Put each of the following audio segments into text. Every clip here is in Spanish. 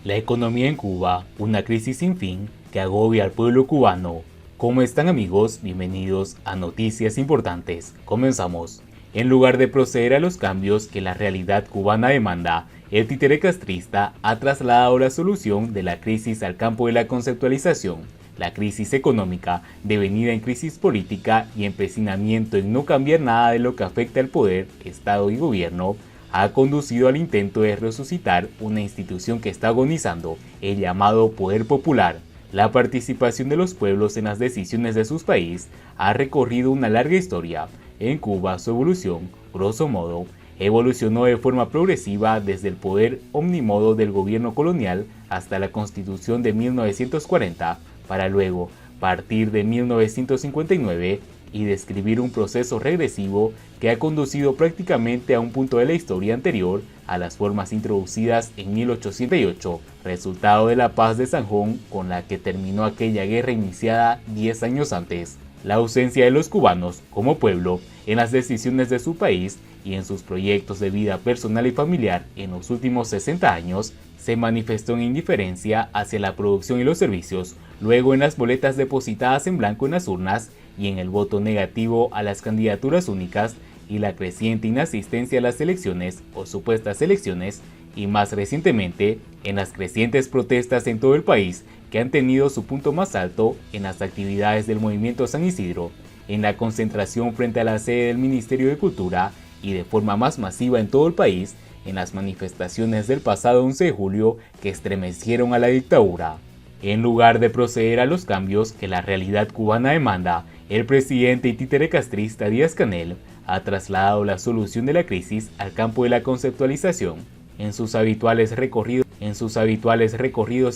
La economía en Cuba, una crisis sin fin que agobia al pueblo cubano. ¿Cómo están, amigos? Bienvenidos a Noticias Importantes. Comenzamos. En lugar de proceder a los cambios que la realidad cubana demanda, el títere castrista ha trasladado la solución de la crisis al campo de la conceptualización. La crisis económica, devenida en crisis política y empecinamiento en no cambiar nada de lo que afecta al poder, Estado y gobierno, ha conducido al intento de resucitar una institución que está agonizando, el llamado poder popular. La participación de los pueblos en las decisiones de sus países ha recorrido una larga historia. En Cuba, su evolución, grosso modo, evolucionó de forma progresiva desde el poder omnímodo del gobierno colonial hasta la Constitución de 1940, para luego partir de 1959 y describir un proceso regresivo que ha conducido prácticamente a un punto de la historia anterior a las formas introducidas en 1808, resultado de la paz de Sanjón con la que terminó aquella guerra iniciada 10 años antes. La ausencia de los cubanos, como pueblo, en las decisiones de su país y en sus proyectos de vida personal y familiar en los últimos 60 años, se manifestó en indiferencia hacia la producción y los servicios, luego en las boletas depositadas en blanco en las urnas y en el voto negativo a las candidaturas únicas y la creciente inasistencia a las elecciones o supuestas elecciones, y más recientemente en las crecientes protestas en todo el país que han tenido su punto más alto en las actividades del Movimiento San Isidro, en la concentración frente a la sede del Ministerio de Cultura y de forma más masiva en todo el país en las manifestaciones del pasado 11 de julio que estremecieron a la dictadura. En lugar de proceder a los cambios que la realidad cubana demanda, el presidente y títere castrista Díaz-Canel ha trasladado la solución de la crisis al campo de la conceptualización. En sus habituales recorridos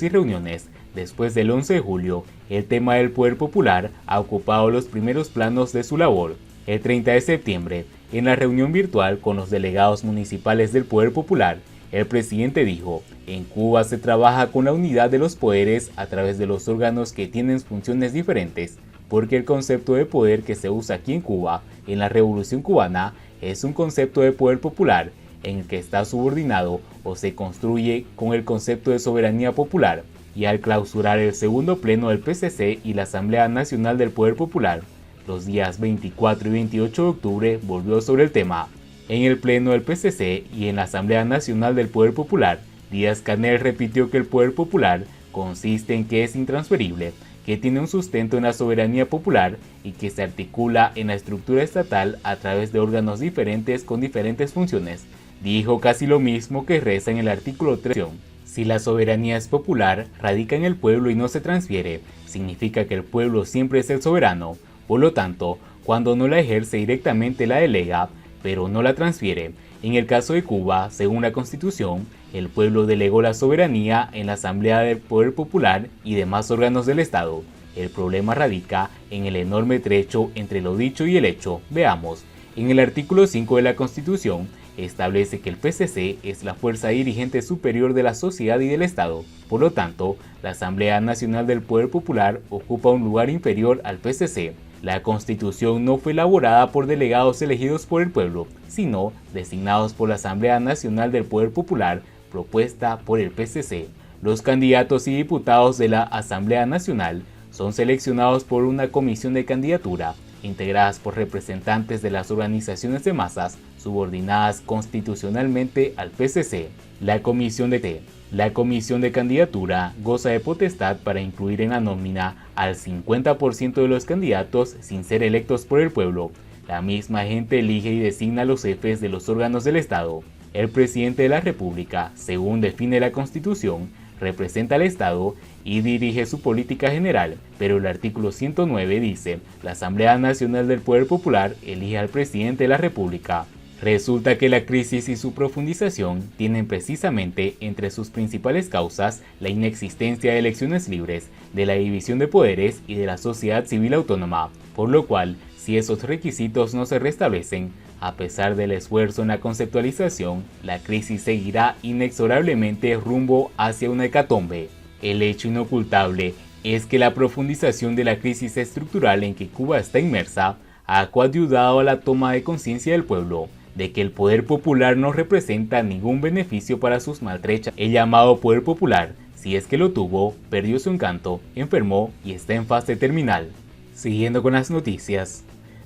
y reuniones, después del 11 de julio, el tema del poder popular ha ocupado los primeros planos de su labor. El 30 de septiembre, en la reunión virtual con los delegados municipales del Poder Popular, el presidente dijo: en Cuba se trabaja con la unidad de los poderes a través de los órganos que tienen funciones diferentes, porque el concepto de poder que se usa aquí en Cuba, en la Revolución Cubana, es un concepto de poder popular, en el que está subordinado o se construye con el concepto de soberanía popular. Y al clausurar el segundo pleno del PCC y la Asamblea Nacional del Poder Popular, los días 24 y 28 de octubre, volvió sobre el tema. En el pleno del PCC y en la Asamblea Nacional del Poder Popular, Díaz-Canel repitió que el poder popular consiste en que es intransferible, que tiene un sustento en la soberanía popular y que se articula en la estructura estatal a través de órganos diferentes con diferentes funciones. Dijo casi lo mismo que reza en el artículo 3. Si la soberanía es popular, radica en el pueblo y no se transfiere, significa que el pueblo siempre es el soberano. Por lo tanto, cuando no la ejerce directamente la delega, pero no la transfiere. En el caso de Cuba, según la Constitución, el pueblo delegó la soberanía en la Asamblea del Poder Popular y demás órganos del Estado. El problema radica en el enorme trecho entre lo dicho y el hecho. Veamos. En el artículo 5 de la Constitución, establece que el PCC es la fuerza dirigente superior de la sociedad y del Estado. Por lo tanto, la Asamblea Nacional del Poder Popular ocupa un lugar inferior al PCC. La Constitución no fue elaborada por delegados elegidos por el pueblo, sino designados por la Asamblea Nacional del Poder Popular, propuesta por el PCC. Los candidatos y diputados de la Asamblea Nacional son seleccionados por una comisión de candidatura, integradas por representantes de las organizaciones de masas subordinadas constitucionalmente al PCC. La comisión de candidatura goza de potestad para incluir en la nómina al 50% de los candidatos sin ser electos por el pueblo. La misma gente elige y designa a los jefes de los órganos del Estado. El presidente de la República, según define la Constitución, representa al Estado y dirige su política general, pero el artículo 109 dice: la Asamblea Nacional del Poder Popular elige al presidente de la República. Resulta que la crisis y su profundización tienen precisamente entre sus principales causas la inexistencia de elecciones libres, de la división de poderes y de la sociedad civil autónoma, por lo cual, si esos requisitos no se restablecen, a pesar del esfuerzo en la conceptualización, la crisis seguirá inexorablemente rumbo hacia una hecatombe. El hecho inocultable es que la profundización de la crisis estructural en que Cuba está inmersa ha coadyuvado a la toma de conciencia del pueblo, de que el poder popular no representa ningún beneficio para sus maltrechas. El llamado poder popular, si es que lo tuvo, perdió su encanto, enfermó y está en fase terminal. Siguiendo con las noticias.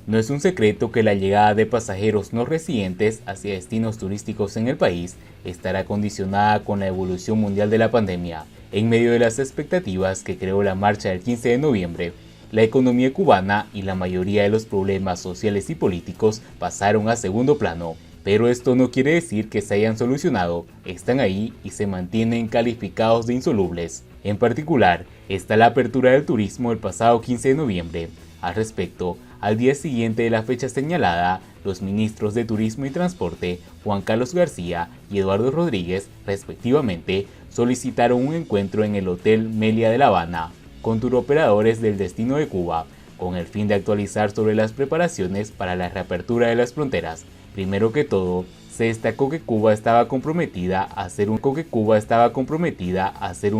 No es un secreto que la llegada de pasajeros no residentes hacia destinos turísticos en el país estará condicionada con la evolución mundial de la pandemia. En medio de las expectativas que creó la marcha del 15 de noviembre, la economía cubana y la mayoría de los problemas sociales y políticos pasaron a segundo plano. Pero esto no quiere decir que se hayan solucionado, están ahí y se mantienen calificados de insolubles. En particular, está la apertura del turismo el pasado 15 de noviembre. Al respecto, al día siguiente de la fecha señalada, los ministros de Turismo y Transporte, Juan Carlos García y Eduardo Rodríguez, respectivamente, solicitaron un encuentro en el Hotel Melia de La Habana con turoperadores del destino de Cuba, con el fin de actualizar sobre las preparaciones para la reapertura de las fronteras. Primero que todo, se destacó que Cuba estaba comprometida a hacer un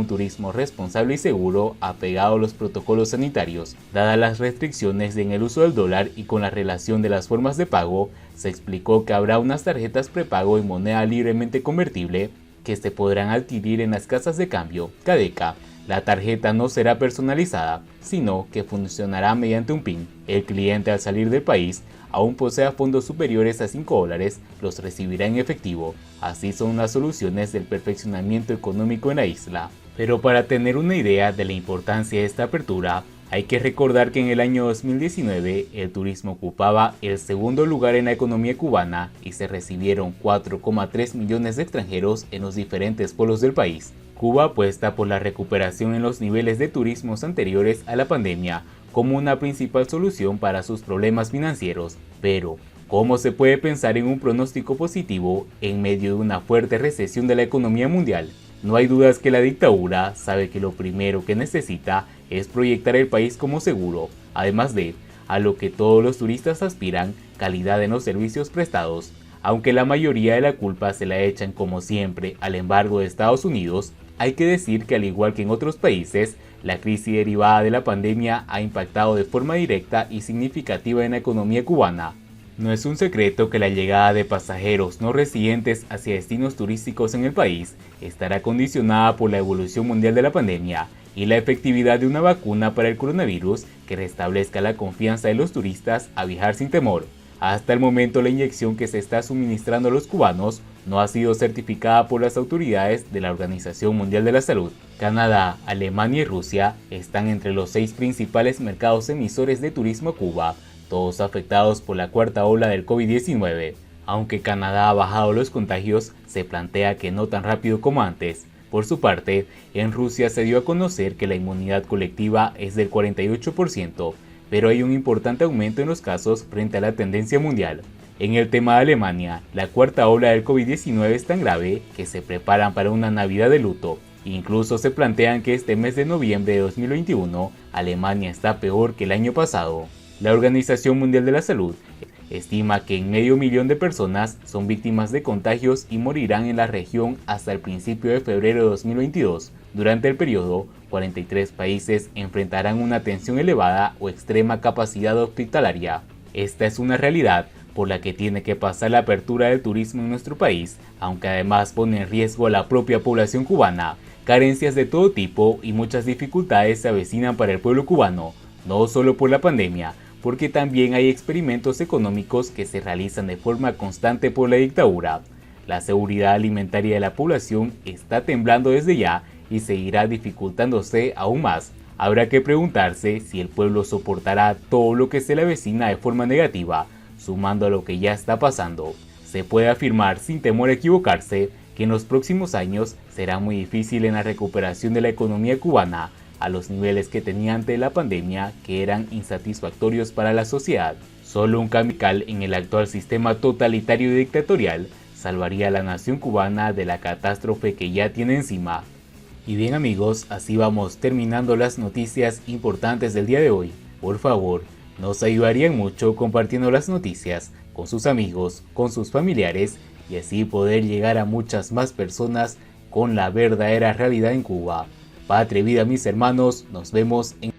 turismo responsable y seguro, apegado a los protocolos sanitarios. Dadas las restricciones en el uso del dólar y con la relación de las formas de pago, se explicó que habrá unas tarjetas prepago en moneda libremente convertible que se podrán adquirir en las casas de cambio Cadeca. La tarjeta no será personalizada, sino que funcionará mediante un PIN. El cliente, al salir del país, aún posea fondos superiores a $5, los recibirá en efectivo. Así son las soluciones del perfeccionamiento económico en la isla. Pero para tener una idea de la importancia de esta apertura, hay que recordar que en el año 2019 el turismo ocupaba el segundo lugar en la economía cubana y se recibieron 4,3 millones de extranjeros en los diferentes polos del país. Cuba apuesta por la recuperación en los niveles de turismos anteriores a la pandemia como una principal solución para sus problemas financieros. Pero, ¿cómo se puede pensar en un pronóstico positivo en medio de una fuerte recesión de la economía mundial? No hay dudas que la dictadura sabe que lo primero que necesita es proyectar el país como seguro, además de, a lo que todos los turistas aspiran, calidad en los servicios prestados. Aunque la mayoría de la culpa se la echan como siempre al embargo de Estados Unidos, hay que decir que al igual que en otros países, la crisis derivada de la pandemia ha impactado de forma directa y significativa en la economía cubana. No es un secreto que la llegada de pasajeros no residentes hacia destinos turísticos en el país estará condicionada por la evolución mundial de la pandemia y la efectividad de una vacuna para el coronavirus que restablezca la confianza de los turistas a viajar sin temor. Hasta el momento, la inyección que se está suministrando a los cubanos no ha sido certificada por las autoridades de la Organización Mundial de la Salud. Canadá, Alemania y Rusia están entre los 6 principales mercados emisores de turismo a Cuba, todos afectados por la cuarta ola del COVID-19. Aunque Canadá ha bajado los contagios, se plantea que no tan rápido como antes. Por su parte, en Rusia se dio a conocer que la inmunidad colectiva es del 48%, pero hay un importante aumento en los casos frente a la tendencia mundial. En el tema de Alemania, la cuarta ola del COVID-19 es tan grave que se preparan para una Navidad de luto. Incluso se plantean que este mes de noviembre de 2021, Alemania está peor que el año pasado. La Organización Mundial de la Salud estima que en 500.000 de personas son víctimas de contagios y morirán en la región hasta el principio de febrero de 2022. Durante el periodo, 43 países enfrentarán una tensión elevada o extrema capacidad hospitalaria. Esta es una realidad por la que tiene que pasar la apertura del turismo en nuestro país, aunque además pone en riesgo a la propia población cubana. Carencias de todo tipo y muchas dificultades se avecinan para el pueblo cubano, no solo por la pandemia, porque también hay experimentos económicos que se realizan de forma constante por la dictadura. La seguridad alimentaria de la población está temblando desde ya y seguirá dificultándose aún más. Habrá que preguntarse si el pueblo soportará todo lo que se le avecina de forma negativa, sumando a lo que ya está pasando. Se puede afirmar sin temor a equivocarse que en los próximos años será muy difícil en la recuperación de la economía cubana a los niveles que tenía antes de la pandemia, que eran insatisfactorios para la sociedad. Solo un cambio radical en el actual sistema totalitario y dictatorial salvaría a la nación cubana de la catástrofe que ya tiene encima. Y bien amigos, así vamos terminando las noticias importantes del día de hoy. Por favor, nos ayudarían mucho compartiendo las noticias con sus amigos, con sus familiares y así poder llegar a muchas más personas con la verdadera realidad en Cuba. Patria y vida mis hermanos, nos vemos en